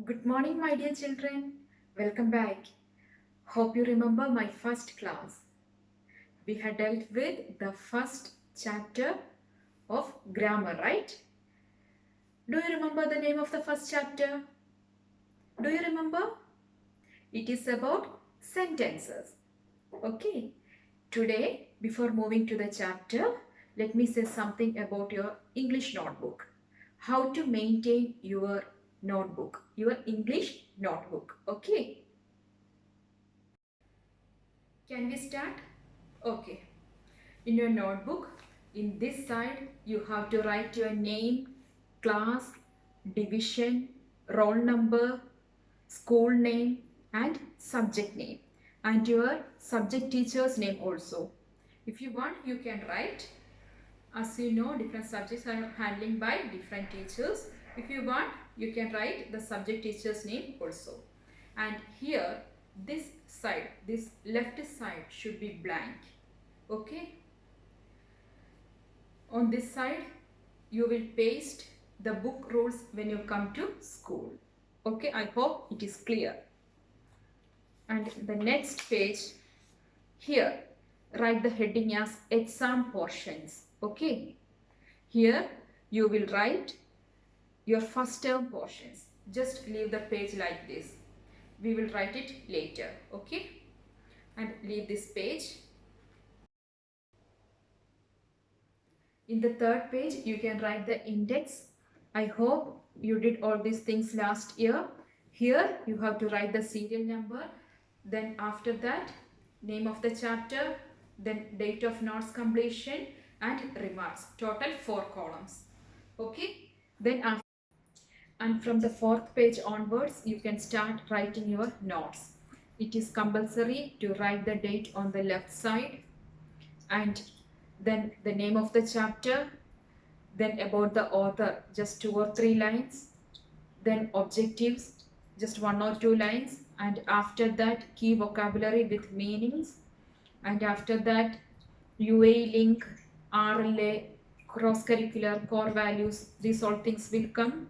Good morning, my dear children. Welcome back. Hope you remember my first class. We had dealt with the first chapter of grammar, right? Do you remember the name of the first chapter? Do you remember? It is about sentences. Okay. Today, before moving to the chapter, let me say something about your English notebook. How to maintain your notebook, your English notebook. Okay. Can we start? Okay. In your notebook, in this side, you have to write your name, class, division, roll number, school name, and subject name, and your subject teacher's name also. If you want, you can write. As you know, different subjects are handling by different teachers. If you want, you can write the subject teacher's name also. And here, this side, this left side should be blank. Okay. On this side, you will paste the book rules when you come to school. Okay, I hope it is clear. And the next page, here, write the heading as exam portions. Okay. Here, you will write your first term portions. Just leave the page like this. We will write it later. Okay. And leave this page. In the third page, you can write the index. I hope you did all these things last year. Here, you have to write the serial number. Then after that, name of the chapter, then date of notes completion and remarks. Total 4 columns. Okay. Then after, and from the fourth page onwards, you can start writing your notes. It is compulsory to write the date on the left side, and then the name of the chapter, then about the author, just 2 or 3 lines, then objectives, just 1 or 2 lines, and after that key vocabulary with meanings, and after that UA link, RLA, cross curricular, core values, these all things will come.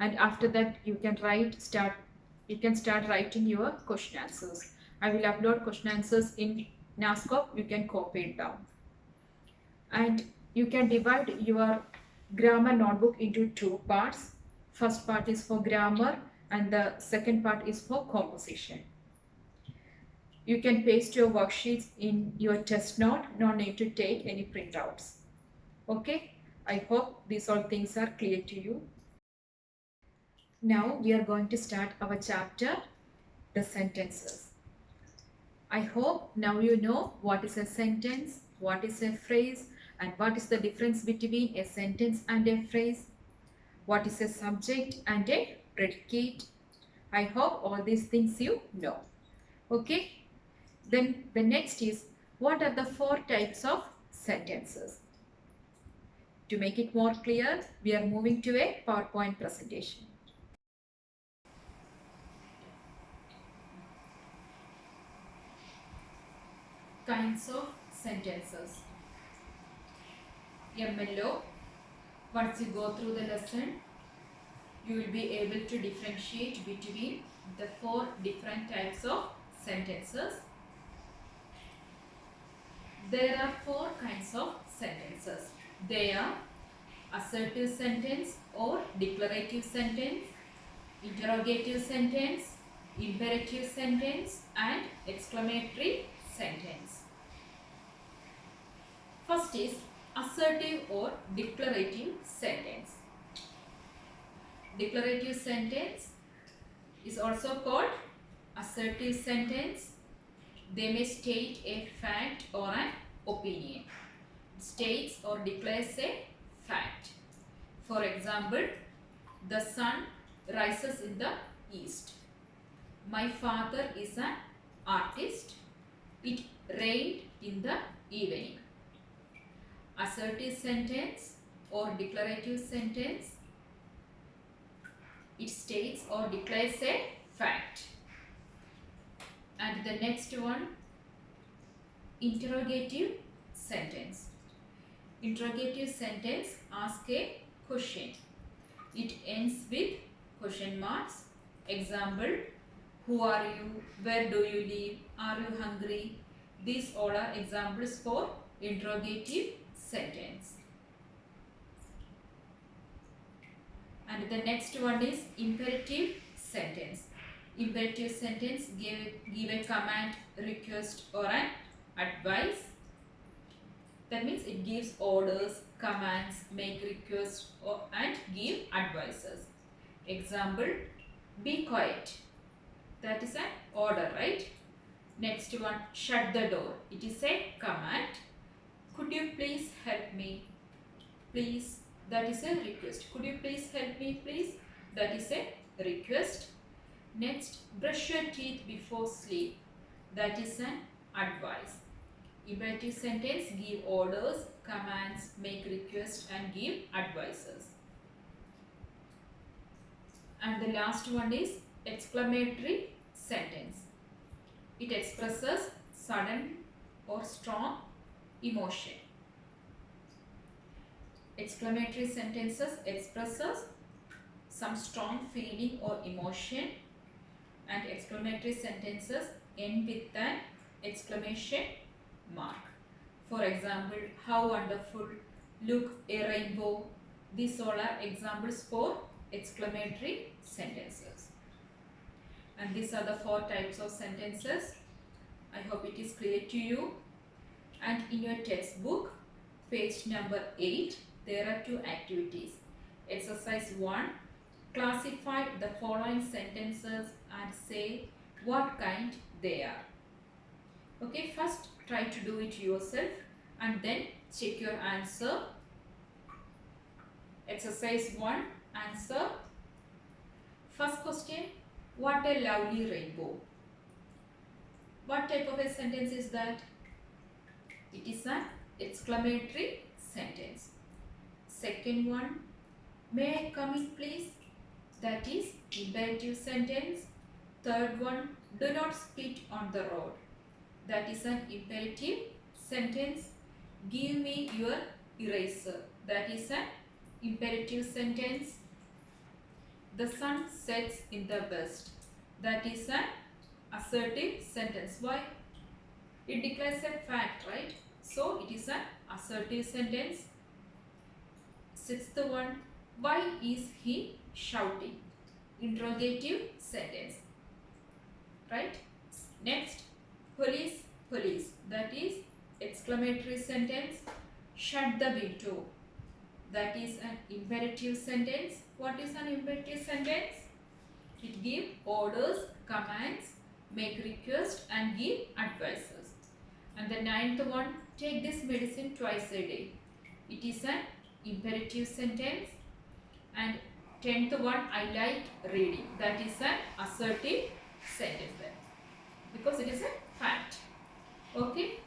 And after that you can start writing your question answers. I will upload question answers in NASCOP. You can copy it down. And you can divide your grammar notebook into 2 parts. First part is for grammar and the second part is for composition. You can paste your worksheets in your test note. No need to take any printouts. Okay, I hope these all things are clear to you. Now we are going to start our chapter, the sentences. I hope now you know what is a sentence, what is a phrase, and what is the difference between a sentence and a phrase, what is a subject and a predicate. I hope all these things you know. Okay. Then the next is, what are the 4 types of sentences? To make it more clear, we are moving to a PowerPoint presentation. Kinds of sentences. MLO. Once you go through the lesson, you will be able to differentiate between the 4 different types of sentences. There are 4 kinds of sentences. They are assertive sentence or declarative sentence, interrogative sentence, imperative sentence, and exclamatory sentence. First is assertive or declarative sentence. Declarative sentence is also called assertive sentence. They may state a fact or an opinion. It states or declares a fact. For example, the sun rises in the east. My father is an artist. It rained in the evening. Assertive sentence or declarative sentence, it states or declares a fact. And the next one, interrogative sentence. Interrogative sentence asks a question. It ends with question marks Example, who are you? Where do you live? Are you hungry? These all are examples for interrogative sentence. And the next one is imperative sentence. Imperative sentence give a command, request or an advice. That means it gives orders, commands, make requests and give advices. Example, be quiet. That is an order, right? Next one, shut the door. It is a command. Could you please help me? Please, that is a request. Could you please help me, please? That is a request. Next, brush your teeth before sleep. That is an advice. Imperative sentence give orders, commands, make requests and give advices. And the last one is exclamatory sentence. It expresses sudden or strong emotion. Exclamatory sentences expresses some strong feeling or emotion, and exclamatory sentences end with an exclamation mark. For example, how wonderful, look, a rainbow. These all are examples for exclamatory sentences. And these are the 4 types of sentences. I hope it is clear to you. And in your textbook, page number 8, there are 2 activities. Exercise 1, classify the following sentences and say what kind they are. Okay, first try to do it yourself and then check your answer. Exercise 1, answer. First question, what a lovely rainbow. What type of a sentence is that? It is an exclamatory sentence. Second one, may I come in please? That is imperative sentence. Third one, do not spit on the road. That is an imperative sentence. Give me your eraser. That is an imperative sentence. The sun sets in the west. That is an assertive sentence. Why? It declares a fact, right? So it is an assertive sentence. Sixth one, why is he shouting? Interrogative sentence, right? Next, police, police. That is exclamatory sentence. Shut the window. That is an imperative sentence. What is an imperative sentence? It gives orders, commands, make requests and give advices. And the 9th one, take this medicine twice a day. It is an imperative sentence. And 10th one, I like reading. That is an assertive sentence there, because it is a fact. Okay.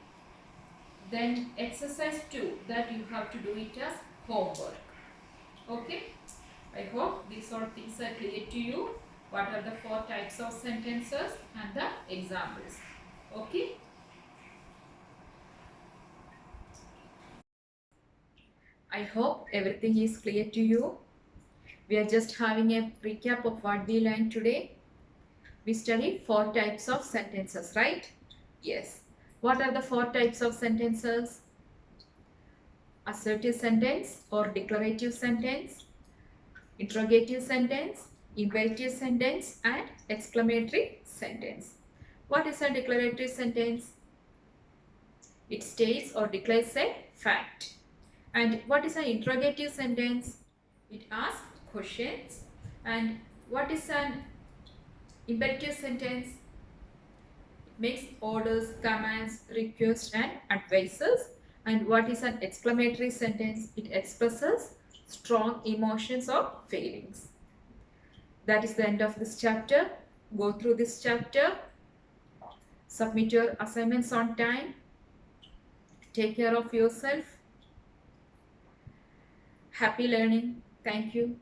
Then exercise 2, that you have to do it as homework. Okay. I hope these all things are clear to you. What are the 4 types of sentences and the examples. Okay. I hope everything is clear to you. We are just having a recap of what we learned today. We studied 4 types of sentences, right? Yes. What are the 4 types of sentences? Assertive sentence or declarative sentence, interrogative sentence, imperative sentence and exclamatory sentence. What is a declarative sentence? It states or declares a fact. And what is an interrogative sentence? It asks questions. And what is an imperative sentence? It makes orders, commands, requests and advices. And what is an exclamatory sentence? It expresses strong emotions or feelings. That is the end of this chapter. Go through this chapter. Submit your assignments on time. Take care of yourself. Happy learning. Thank you.